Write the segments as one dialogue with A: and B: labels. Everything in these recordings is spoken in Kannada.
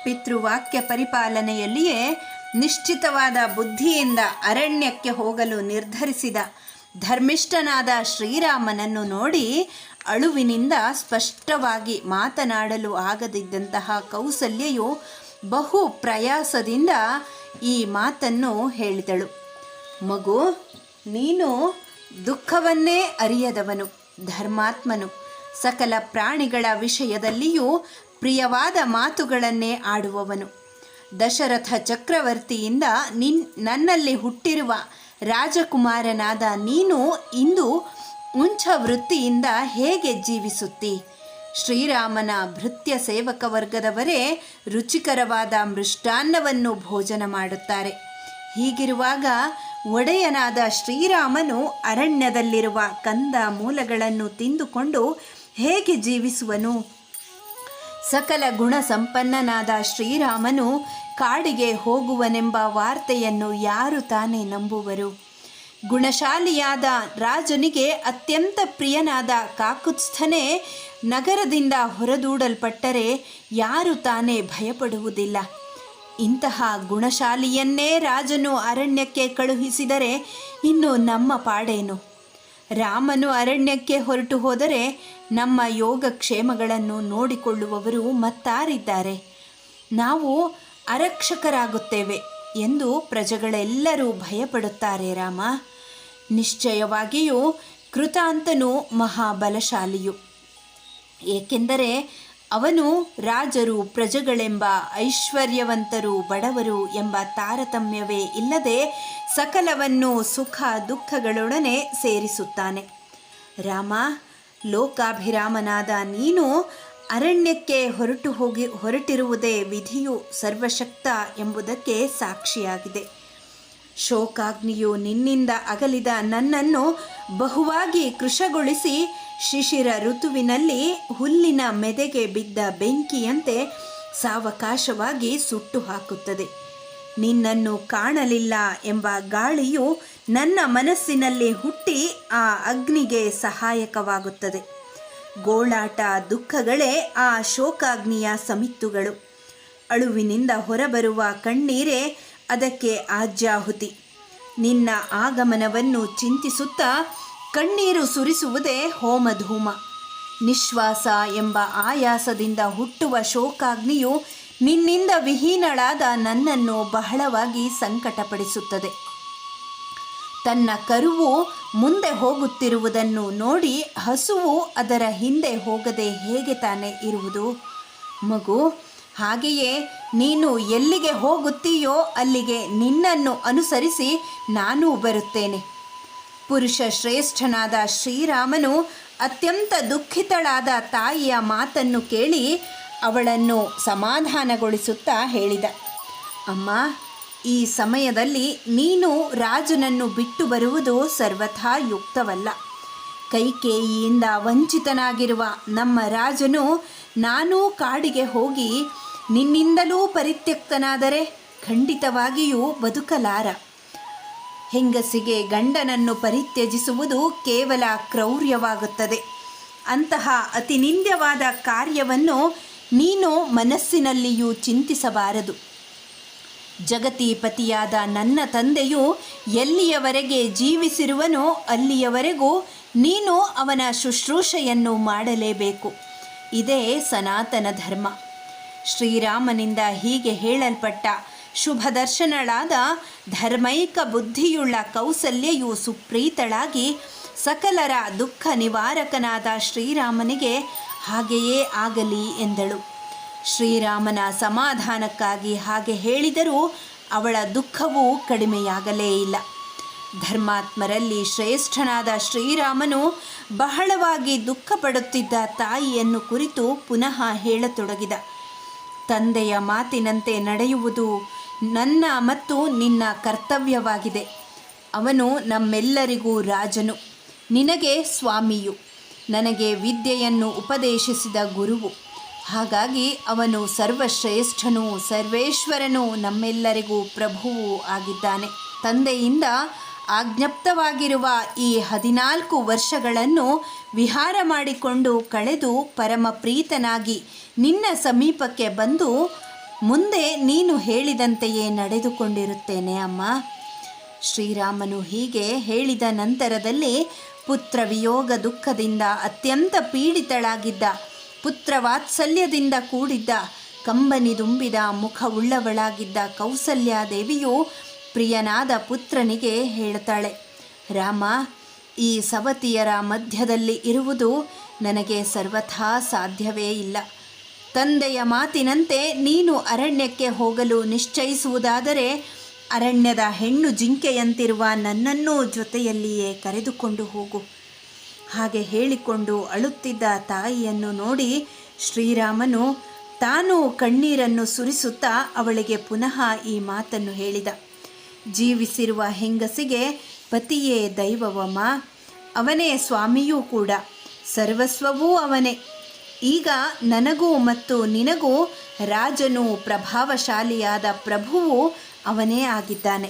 A: ಪಿತೃವಾಕ್ಯ ಪರಿಪಾಲನೆಯಲ್ಲಿಯೇ ನಿಶ್ಚಿತವಾದ ಬುದ್ಧಿಯಿಂದ ಅರಣ್ಯಕ್ಕೆ ಹೋಗಲು ನಿರ್ಧರಿಸಿದ ಧರ್ಮಿಷ್ಠನಾದ ಶ್ರೀರಾಮನನ್ನು ನೋಡಿ ಅಳುವಿನಿಂದ ಸ್ಪಷ್ಟವಾಗಿ ಮಾತನಾಡಲು ಆಗದಿದ್ದಂತಹ ಕೌಸಲ್ಯೆಯು ಬಹು ಪ್ರಯಾಸದಿಂದ ಈ ಮಾತನ್ನು ಹೇಳಿದಳು. ಮಗು, ನೀನು ದುಃಖವನ್ನೇ ಅರಿಯದವನು, ಧರ್ಮಾತ್ಮನು, ಸಕಲ ಪ್ರಾಣಿಗಳ ವಿಷಯದಲ್ಲಿಯೂ ಪ್ರಿಯವಾದ ಮಾತುಗಳನ್ನೇ ಆಡುವವನು. ದಶರಥ ಚಕ್ರವರ್ತಿಯಿಂದ ನನ್ನಲ್ಲಿ ಹುಟ್ಟಿರುವ ರಾಜಕುಮಾರನಾದ ನೀನು ಇಂದು ಉಂಚ ವೃತ್ತಿಯಿಂದ ಹೇಗೆ ಜೀವಿಸುತ್ತಿ? ಶ್ರೀರಾಮನ ಭೃತ್ಯ ಸೇವಕ ವರ್ಗದವರೇ ರುಚಿಕರವಾದ ಮೃಷ್ಟಾನ್ನವನ್ನು ಭೋಜನ ಮಾಡುತ್ತಾರೆ. ಹೀಗಿರುವಾಗ ಒಡೆಯನಾದ ಶ್ರೀರಾಮನು ಅರಣ್ಯದಲ್ಲಿರುವ ಕಂದ ಮೂಲಗಳನ್ನು ತಿಂದುಕೊಂಡು ಹೇಗೆ ಜೀವಿಸುವನು? ಸಕಲ ಗುಣ ಸಂಪನ್ನನಾದ ಶ್ರೀರಾಮನು ಕಾಡಿಗೆ ಹೋಗುವನೆಂಬ ವಾರ್ತೆಯನ್ನು ಯಾರು ತಾನೇ ನಂಬುವರು? ಗುಣಶಾಲಿಯಾದ ರಾಜನಿಗೆ ಅತ್ಯಂತ ಪ್ರಿಯನಾದ ಕಾಕುತ್ಸ್ಥನೇ ನಗರದಿಂದ ಹೊರದೂಡಲ್ಪಟ್ಟರೆ ಯಾರು ತಾನೇ ಭಯಪಡುವುದಿಲ್ಲ. ಇಂತಹ ಗುಣಶಾಲಿಯನ್ನೇ ರಾಜನು ಅರಣ್ಯಕ್ಕೆ ಕಳುಹಿಸಿದರೆ ಇನ್ನು ನಮ್ಮ ಪಾಡೇನು? ರಾಮನು ಅರಣ್ಯಕ್ಕೆ ಹೊರಟು ಹೋದರೆ ನಮ್ಮ ಯೋಗಕ್ಷೇಮಗಳನ್ನು ನೋಡಿಕೊಳ್ಳುವವರು ಮತ್ತಾರಿದ್ದಾರೆ? ನಾವು ಅರಕ್ಷಕರಾಗುತ್ತೇವೆ ಎಂದು ಪ್ರಜೆಗಳೆಲ್ಲರೂ ಭಯಪಡುತ್ತಾರೆ. ರಾಮ ನಿಶ್ಚಯವಾಗಿಯೂ ಕೃತಾಂತನು ಮಹಾಬಲಶಾಲಿಯು. ಏಕೆಂದರೆ ಅವನು ರಾಜರು ಪ್ರಜೆಗಳೆಂಬ ಐಶ್ವರ್ಯವಂತರು ಬಡವರು ಎಂಬ ತಾರತಮ್ಯವೇ ಇಲ್ಲದೆ ಸಕಲವನ್ನು ಸುಖ ದುಃಖಗಳೊಡನೆ ಸೇರಿಸುತ್ತಾನೆ. ರಾಮ, ಲೋಕಾಭಿರಾಮನಾದ ನೀನು ಅರಣ್ಯಕ್ಕೆ ಹೊರಟಿರುವುದೇ ವಿಧಿಯು ಸರ್ವಶಕ್ತ ಎಂಬುದಕ್ಕೆ ಸಾಕ್ಷಿಯಾಗಿದೆ. ಶೋಕಾಗ್ನಿಯು ನಿನ್ನಿಂದ ಅಗಲಿದ ನನ್ನನ್ನು ಬಹುವಾಗಿ ಕೃಶಗೊಳಿಸಿ ಶಿಶಿರ ಋತುವಿನಲ್ಲಿ ಹುಲ್ಲಿನ ಮೆದೆಗೆ ಬಿದ್ದ ಬೆಂಕಿಯಂತೆ ಸಾವಕಾಶವಾಗಿ ಸುಟ್ಟು ಹಾಕುತ್ತದೆ. ನಿನ್ನನ್ನು ಕಾಣಲಿಲ್ಲ ಎಂಬ ಗಾಳಿಯು ನನ್ನ ಮನಸ್ಸಿನಲ್ಲಿ ಹುಟ್ಟಿ ಆ ಅಗ್ನಿಗೆ ಸಹಾಯಕವಾಗುತ್ತದೆ. ಗೋಳಾಟ ದುಃಖಗಳೇ ಆ ಶೋಕಾಗ್ನಿಯ ಸಮಿತ್ತುಗಳು. ಅಳುವಿನಿಂದ ಹೊರಬರುವ ಕಣ್ಣೀರೇ ಅದಕ್ಕೆ ಆಜ್ಯಾಹುತಿ. ನಿನ್ನ ಆಗಮನವನ್ನು ಚಿಂತಿಸುತ್ತಾ ಕಣ್ಣೀರು ಸುರಿಸುವುದೇ ಹೋಮಧೂಮ. ನಿಶ್ವಾಸ ಎಂಬ ಆಯಾಸದಿಂದ ಹುಟ್ಟುವ ಶೋಕಾಗ್ನಿಯು ನಿನ್ನಿಂದ ವಿಹೀನಳಾದ ನನ್ನನ್ನು ಬಹಳವಾಗಿ ಸಂಕಟಪಡಿಸುತ್ತದೆ. ತನ್ನ ಕರುವು ಮುಂದೆ ಹೋಗುತ್ತಿರುವುದನ್ನು ನೋಡಿ ಹಸುವು ಅದರ ಹಿಂದೆ ಹೋಗದೆ ಹೇಗೆ ತಾನೇ ಇರುವುದು? ಮಗು, ಹಾಗೆಯೇ ನೀನು ಎಲ್ಲಿಗೆ ಹೋಗುತ್ತೀಯೋ ಅಲ್ಲಿಗೆ ನಿನ್ನನ್ನು ಅನುಸರಿಸಿ ನಾನೂ ಬರುತ್ತೇನೆ. ಪುರುಷ ಶ್ರೇಷ್ಠನಾದ ಶ್ರೀರಾಮನು ಅತ್ಯಂತ ದುಃಖಿತಳಾದ ತಾಯಿಯ ಮಾತನ್ನು ಕೇಳಿ ಅವಳನ್ನು ಸಮಾಧಾನಗೊಳಿಸುತ್ತಾ ಹೇಳಿದ. ಅಮ್ಮ, ಈ ಸಮಯದಲ್ಲಿ ನೀನು ರಾಜನನ್ನು ಬಿಟ್ಟು ಬರುವುದು ಸರ್ವಥಾ ಯುಕ್ತವಲ್ಲ. ಕೈಕೇಯಿಯಿಂದ ವಂಚಿತನಾಗಿರುವ ನಮ್ಮ ರಾಜನು ನಾನೂ ಕಾಡಿಗೆ ಹೋಗಿ ನಿನ್ನಿಂದಲೂ ಪರಿತ್ಯಕ್ತನಾದರೆ ಖಂಡಿತವಾಗಿಯೂ ಬದುಕಲಾರ. ಹೆಂಗಸಿಗೆ ಗಂಡನನ್ನು ಪರಿತ್ಯಜಿಸುವುದು ಕೇವಲ ಕ್ರೌರ್ಯವಾಗುತ್ತದೆ. ಅಂತಹ ಅತಿ ನಿಂದ್ಯವಾದ ಕಾರ್ಯವನ್ನು ನೀನು ಮನಸ್ಸಿನಲ್ಲಿಯೂ ಚಿಂತಿಸಬಾರದು. ಜಗತೀಪತಿಯಾದ ನನ್ನ ತಂದೆಯು ಎಲ್ಲಿಯವರೆಗೆ ಜೀವಿಸಿರುವನೋ ಅಲ್ಲಿಯವರೆಗೂ ನೀನು ಅವನ ಶುಶ್ರೂಷೆಯನ್ನು ಮಾಡಲೇಬೇಕು. ಇದೇ ಸನಾತನ ಧರ್ಮ. ಶ್ರೀರಾಮನಿಂದ ಹೀಗೆ ಹೇಳಲ್ಪಟ್ಟ ಶುಭದರ್ಶನಳಾದ ಧರ್ಮೈಕ ಬುದ್ಧಿಯುಳ್ಳ ಕೌಸಲ್ಯೆಯು ಸುಪ್ರೀತಳಾಗಿ ಸಕಲರ ದುಃಖ ನಿವಾರಕನಾದ ಶ್ರೀರಾಮನಿಗೆ ಹಾಗೆಯೇ ಆಗಲಿ ಎಂದಳು. ಶ್ರೀರಾಮನ ಸಮಾಧಾನಕ್ಕಾಗಿ ಹಾಗೆ ಹೇಳಿದರೂ ಅವಳ ದುಃಖವೂ ಕಡಿಮೆಯಾಗಲೇ ಇಲ್ಲ. ಧರ್ಮಾತ್ಮರಲ್ಲಿ ಶ್ರೇಷ್ಠನಾದ ಶ್ರೀರಾಮನು ಬಹಳವಾಗಿ ದುಃಖಪಡುತ್ತಿದ್ದ ತಾಯಿಯನ್ನು ಕುರಿತು ಪುನಃ ಹೇಳತೊಡಗಿದ. ತಂದೆಯ ಮಾತಿನಂತೆ ನಡೆಯುವುದು ನನ್ನ ಮತ್ತು ನಿನ್ನ ಕರ್ತವ್ಯವಾಗಿದೆ. ಅವನು ನಮ್ಮೆಲ್ಲರಿಗೂ ರಾಜನು, ನಿನಗೆ ಸ್ವಾಮಿಯು, ನನಗೆ ವಿದ್ಯೆಯನ್ನು ಉಪದೇಶಿಸಿದ ಗುರುವು. ಹಾಗಾಗಿ ಅವನು ಸರ್ವಶ್ರೇಷ್ಠನೂ ಸರ್ವೇಶ್ವರನೂ ನಮ್ಮೆಲ್ಲರಿಗೂ ಪ್ರಭುವೂ ಆಗಿದ್ದಾನೆ. ತಂದೆಯಿಂದ ಆಜ್ಞಪ್ತವಾಗಿರುವ ಈ 14 ವರ್ಷಗಳನ್ನು ವಿಹಾರ ಮಾಡಿಕೊಂಡು ಕಳೆದು ಪರಮ ಪ್ರೀತನಾಗಿ ನಿನ್ನ ಸಮೀಪಕ್ಕೆ ಬಂದು ಮುಂದೆ ನೀನು ಹೇಳಿದಂತೆಯೇ ನಡೆದುಕೊಂಡಿರುತ್ತೇನೆ ಅಮ್ಮ. ಶ್ರೀರಾಮನು ಹೀಗೆ ಹೇಳಿದ ನಂತರದಲ್ಲಿ ಪುತ್ರ ವಿಯೋಗ ದುಃಖದಿಂದ ಅತ್ಯಂತ ಪೀಡಿತಳಾಗಿದ್ದ, ಪುತ್ರ ವಾತ್ಸಲ್ಯದಿಂದ ಕೂಡಿದ್ದ, ಕಂಬನಿದುಂಬಿದ ಮುಖವುಳ್ಳವಳಾಗಿದ್ದ ಕೌಸಲ್ಯಾದೇವಿಯು ಪ್ರಿಯನಾದ ಪುತ್ರನಿಗೆ ಹೇಳುತ್ತಾಳೆ, ರಾಮ, ಈ ಸವತಿಯರ ಮಧ್ಯದಲ್ಲಿ ಇರುವುದು ನನಗೆ ಸರ್ವಥಾ ಸಾಧ್ಯವೇ ಇಲ್ಲ. ತಂದೆಯ ಮಾತಿನಂತೆ ನೀನು ಅರಣ್ಯಕ್ಕೆ ಹೋಗಲು ನಿಶ್ಚಯಿಸುವುದಾದರೆ ಅರಣ್ಯದ ಹೆಣ್ಣು ಜಿಂಕೆಯಂತಿರುವ ನನ್ನನ್ನೂ ಜೊತೆಯಲ್ಲಿಯೇ ಕರೆದುಕೊಂಡು ಹೋಗು. ಹಾಗೆ ಹೇಳಿಕೊಂಡು ಅಳುತ್ತಿದ್ದ ತಾಯಿಯನ್ನು ನೋಡಿ ಶ್ರೀರಾಮನು ತಾನು ಕಣ್ಣೀರನ್ನು ಸುರಿಸುತ್ತಾ ಅವಳಿಗೆ ಪುನಃ ಈ ಮಾತನ್ನು ಹೇಳಿದ, ಜೀವಿಸಿರುವ ಹೆಂಗಸಿಗೆ ಪತಿಯೇ ದೈವವಮ್ಮ, ಅವನೇ ಸ್ವಾಮಿಯೂ ಕೂಡ, ಸರ್ವಸ್ವವೂ ಅವನೇ. ಈಗ ನನಗೂ ಮತ್ತು ನಿನಗೂ ರಾಜನೂ ಪ್ರಭಾವಶಾಲಿಯಾದ ಪ್ರಭುವು ಅವನೇ ಆಗಿದ್ದಾನೆ.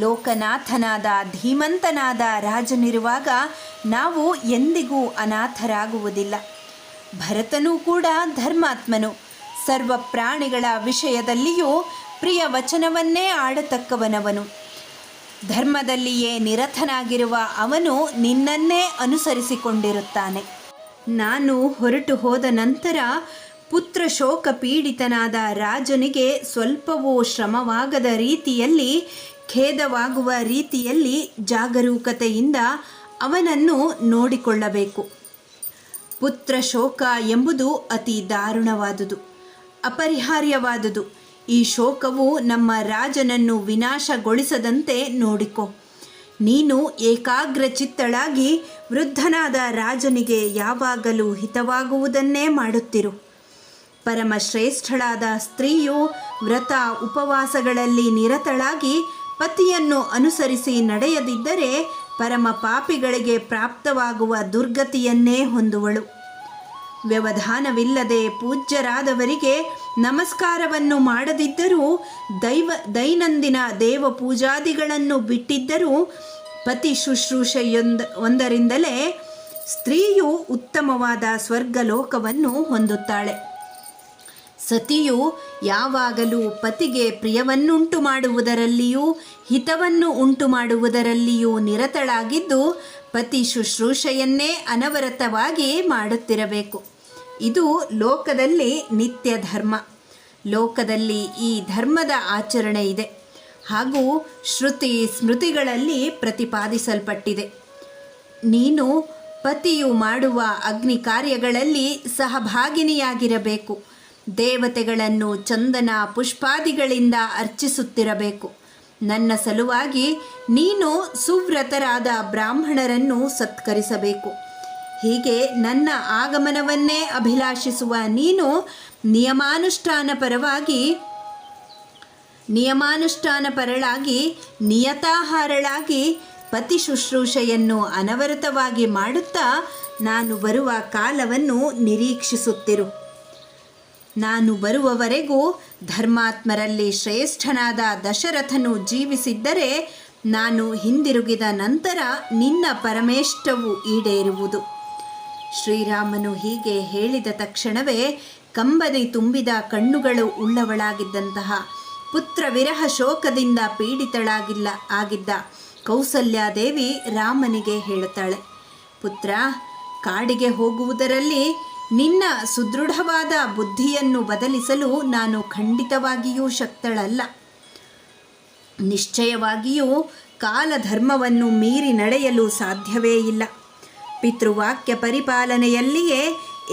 A: ಲೋಕನಾಥನಾದ ಧೀಮಂತನಾದ ರಾಜನಿರುವಾಗ ನಾವು ಎಂದಿಗೂ ಅನಾಥರಾಗುವುದಿಲ್ಲ. ಭರತನೂ ಕೂಡ ಧರ್ಮಾತ್ಮನು, ಸರ್ವ ಪ್ರಾಣಿಗಳ ವಿಷಯದಲ್ಲಿಯೂ ಪ್ರಿಯ ವಚನವನ್ನೇ ಆಡತಕ್ಕವನವನು. ಧರ್ಮದಲ್ಲಿಯೇ ನಿರತನಾಗಿರುವ ಅವನು ನಿನ್ನನ್ನೇ ಅನುಸರಿಸಿಕೊಂಡಿರುತ್ತಾನೆ. ನಾನು ಹೊರಟು ಹೋದ ನಂತರ ಪುತ್ರ ಶೋಕ ಪೀಡಿತನಾದ ರಾಜನಿಗೆ ಸ್ವಲ್ಪವೂ ಶ್ರಮವಾಗದ ರೀತಿಯಲ್ಲಿ, ಖೇದವಾಗುವ ರೀತಿಯಲ್ಲಿ ಜಾಗರೂಕತೆಯಿಂದ ಅವನನ್ನು ನೋಡಿಕೊಳ್ಳಬೇಕು. ಪುತ್ರ ಶೋಕ ಎಂಬುದು ಅತಿ ದಾರುಣವಾದುದು, ಅಪರಿಹಾರ್ಯವಾದುದು. ಈ ಶೋಕವು ನಮ್ಮ ರಾಜನನ್ನು ವಿನಾಶಗೊಳಿಸದಂತೆ ನೋಡಿಕೊ. ನೀನು ಏಕಾಗ್ರಚಿತ್ತಳಾಗಿ ವೃದ್ಧನಾದ ರಾಜನಿಗೆ ಯಾವಾಗಲೂ ಹಿತವಾಗುವುದನ್ನೇ ಮಾಡುತ್ತಿರು. ಪರಮಶ್ರೇಷ್ಠಳಾದ ಸ್ತ್ರೀಯು ವ್ರತ ಉಪವಾಸಗಳಲ್ಲಿ ನಿರತಳಾಗಿ ಪತಿಯನ್ನು ಅನುಸರಿಸಿ ನಡೆಯದಿದ್ದರೆ ಪರಮ ಪಾಪಿಗಳಿಗೆ ಪ್ರಾಪ್ತವಾಗುವ ದುರ್ಗತಿಯನ್ನೇ ಹೊಂದುವಳು. ವ್ಯವಧಾನವಿಲ್ಲದೆ ಪೂಜ್ಯರಾದವರಿಗೆ ನಮಸ್ಕಾರವನ್ನು ಮಾಡದಿದ್ದರೂ, ದೈನಂದಿನ ದೇವ ಪೂಜಾದಿಗಳನ್ನು ಬಿಟ್ಟಿದ್ದರೂ ಪತಿ ಶುಶ್ರೂಷೆಯೊಂದರಿಂದಲೇ ಸ್ತ್ರೀಯು ಉತ್ತಮವಾದ ಸ್ವರ್ಗಲೋಕವನ್ನು ಹೊಂದುತ್ತಾಳೆ. ಸತಿಯು ಯಾವಾಗಲೂ ಪತಿಗೆ ಪ್ರಿಯವನ್ನುಂಟು ಮಾಡುವುದರಲ್ಲಿಯೂ ಹಿತವನ್ನು ಉಂಟು ಮಾಡುವುದರಲ್ಲಿಯೂ ನಿರತಳಾಗಿದ್ದು ಪತಿ ಶುಶ್ರೂಷೆಯನ್ನೇ ಅನವರತವಾಗಿ ಮಾಡುತ್ತಿರಬೇಕು. ಇದು ಲೋಕದಲ್ಲಿ ನಿತ್ಯ ಧರ್ಮ. ಲೋಕದಲ್ಲಿ ಈ ಧರ್ಮದ ಆಚರಣೆ ಇದೆ ಹಾಗೂ ಶ್ರುತಿ ಸ್ಮೃತಿಗಳಲ್ಲಿ ಪ್ರತಿಪಾದಿಸಲ್ಪಟ್ಟಿದೆ. ನೀನು ಪತಿಯು ಮಾಡುವ ಅಗ್ನಿ ಕಾರ್ಯಗಳಲ್ಲಿ ಸಹಭಾಗಿನಿಯಾಗಿರಬೇಕು. ದೇವತೆಗಳನ್ನು ಚಂದನ ಪುಷ್ಪಾದಿಗಳಿಂದ ಅರ್ಚಿಸುತ್ತಿರಬೇಕು. ನನ್ನ ಸಲುವಾಗಿ ನೀನು ಸುವ್ರತರಾದ ಬ್ರಾಹ್ಮಣರನ್ನು ಸತ್ಕರಿಸಬೇಕು. ಹೀಗೆ ನನ್ನ ಆಗಮನವನ್ನೇ ಅಭಿಲಾಷಿಸುವ ನೀನು ನಿಯಮಾನುಷ್ಠಾನಪರಳಾಗಿ ನಿಯತಾಹಾರಳಾಗಿ ಪತಿ ಶುಶ್ರೂಷೆಯನ್ನು ಅನವರತವಾಗಿ ಮಾಡುತ್ತಾ ನಾನು ಬರುವ ಕಾಲವನ್ನು ನಿರೀಕ್ಷಿಸುತ್ತಿರು. ನಾನು ಬರುವವರೆಗೂ ಧರ್ಮಾತ್ಮರಲ್ಲಿ ಶ್ರೇಷ್ಠನಾದ ದಶರಥನು ಜೀವಿಸಿದ್ದರೆ ನಾನು ಹಿಂದಿರುಗಿದ ನಂತರ ನಿನ್ನ ಪರಮೇಷ್ಟವು ಈಡೇರುವುದು. ಶ್ರೀರಾಮನು ಹೀಗೆ ಹೇಳಿದ ತಕ್ಷಣವೇ ಕಂಬನಿ ತುಂಬಿದ ಕಣ್ಣುಗಳು ಉಳ್ಳವಳಾಗಿದ್ದಂತಹ ಪುತ್ರ ವಿರಹ ಶೋಕದಿಂದ ಆಗಿದ್ದ ಕೌಸಲ್ಯಾದೇವಿ ರಾಮನಿಗೆ ಹೇಳುತ್ತಾಳೆ, ಪುತ್ರ, ಕಾಡಿಗೆ ಹೋಗುವುದರಲ್ಲಿ ನಿನ್ನ ಸುದೃಢವಾದ ಬುದ್ಧಿಯನ್ನು ಬದಲಿಸಲು ನಾನು ಖಂಡಿತವಾಗಿಯೂ ಶಕ್ತಳಲ್ಲ. ನಿಶ್ಚಯವಾಗಿಯೂ ಕಾಲಧರ್ಮವನ್ನು ಮೀರಿ ನಡೆಯಲು ಸಾಧ್ಯವೇ ಇಲ್ಲ. ಪಿತೃವಾಕ್ಯ ಪರಿಪಾಲನೆಯಲ್ಲಿಯೇ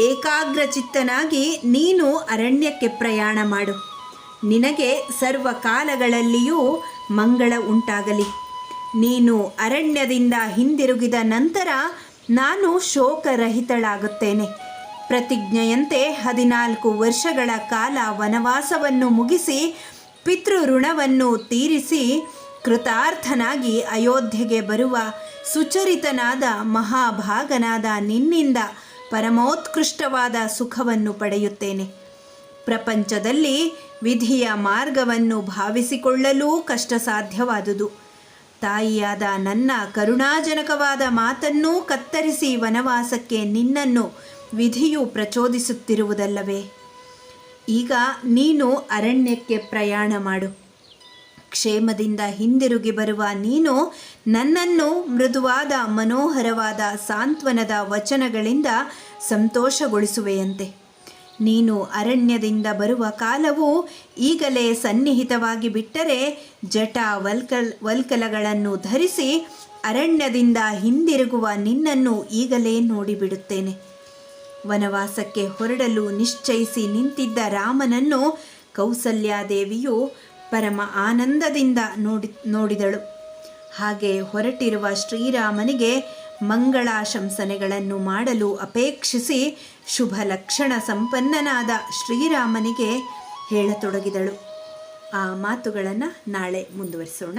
A: ಏಕಾಗ್ರಚಿತ್ತನಾಗಿ ನೀನು ಅರಣ್ಯಕ್ಕೆ ಪ್ರಯಾಣ ಮಾಡು. ನಿನಗೆ ಸರ್ವಕಾಲಗಳಲ್ಲಿಯೂ ಮಂಗಳ ಉಂಟಾಗಲಿ. ನೀನು ಅರಣ್ಯದಿಂದ ಹಿಂದಿರುಗಿದ ನಂತರ ನಾನು ಶೋಕರಹಿತಳಾಗುತ್ತೇನೆ. ಪ್ರತಿಜ್ಞೆಯಂತೆ 14 ವರ್ಷಗಳ ಕಾಲ ವನವಾಸವನ್ನು ಮುಗಿಸಿ ಪಿತೃಋಣವನ್ನು ತೀರಿಸಿ ಕೃತಾರ್ಥನಾಗಿ ಅಯೋಧ್ಯೆಗೆ ಬರುವ ಸುಚರಿತನಾದ ಮಹಾಭಾಗನಾದ ನಿನ್ನಿಂದ ಪರಮೋತ್ಕೃಷ್ಟವಾದ ಸುಖವನ್ನು ಪಡೆಯುತ್ತೇನೆ. ಪ್ರಪಂಚದಲ್ಲಿ ವಿಧಿಯ ಮಾರ್ಗವನ್ನು ಭಾವಿಸಿಕೊಳ್ಳಲೂ ಕಷ್ಟ ಸಾಧ್ಯವಾದುದು. ತಾಯಿಯಾದ ನನ್ನ ಕರುಣಾಜನಕವಾದ ಮಾತನ್ನೂ ಕತ್ತರಿಸಿ ವನವಾಸಕ್ಕೆ ನಿನ್ನನ್ನು ವಿಧಿಯು ಪ್ರಚೋದಿಸುತ್ತಿರುವುದಲ್ಲವೇ? ಈಗ ನೀನು ಅರಣ್ಯಕ್ಕೆ ಪ್ರಯಾಣ ಮಾಡು. ಕ್ಷೇಮದಿಂದ ಹಿಂದಿರುಗಿ ಬರುವ ನೀನು ನನ್ನನ್ನು ಮೃದುವಾದ ಮನೋಹರವಾದ ಸಾಂತ್ವನದ ವಚನಗಳಿಂದ ಸಂತೋಷಗೊಳಿಸುವೆಯಂತೆ. ನೀನು ಅರಣ್ಯದಿಂದ ಬರುವ ಕಾಲವು ಈಗಲೇ ಸನ್ನಿಹಿತವಾಗಿ ಬಿಟ್ಟರೆ ಜಟ ವಲ್ಕಲಗಳನ್ನು ಧರಿಸಿ ಅರಣ್ಯದಿಂದ ಹಿಂದಿರುಗುವ ನಿನ್ನನ್ನು ಈಗಲೇ ನೋಡಿಬಿಡುತ್ತೇನೆ. ವನವಾಸಕ್ಕೆ ಹೊರಡಲು ನಿಶ್ಚಯಿಸಿ ನಿಂತಿದ್ದ ರಾಮನನ್ನು ಕೌಸಲ್ಯಾದೇವಿಯು ಪರಮ ಆನಂದದಿಂದ ನೋಡಿದಳು. ಹಾಗೆ ಹೊರಟಿರುವ ಶ್ರೀರಾಮನಿಗೆ ಮಂಗಳಾಶಂಸನೆಗಳನ್ನು ಮಾಡಲು ಅಪೇಕ್ಷಿಸಿ ಶುಭ ಲಕ್ಷಣ ಸಂಪನ್ನನಾದ ಶ್ರೀರಾಮನಿಗೆ ಹೇಳತೊಡಗಿದಳು. ಆ ಮಾತುಗಳನ್ನು ನಾಳೆ ಮುಂದುವರಿಸೋಣ.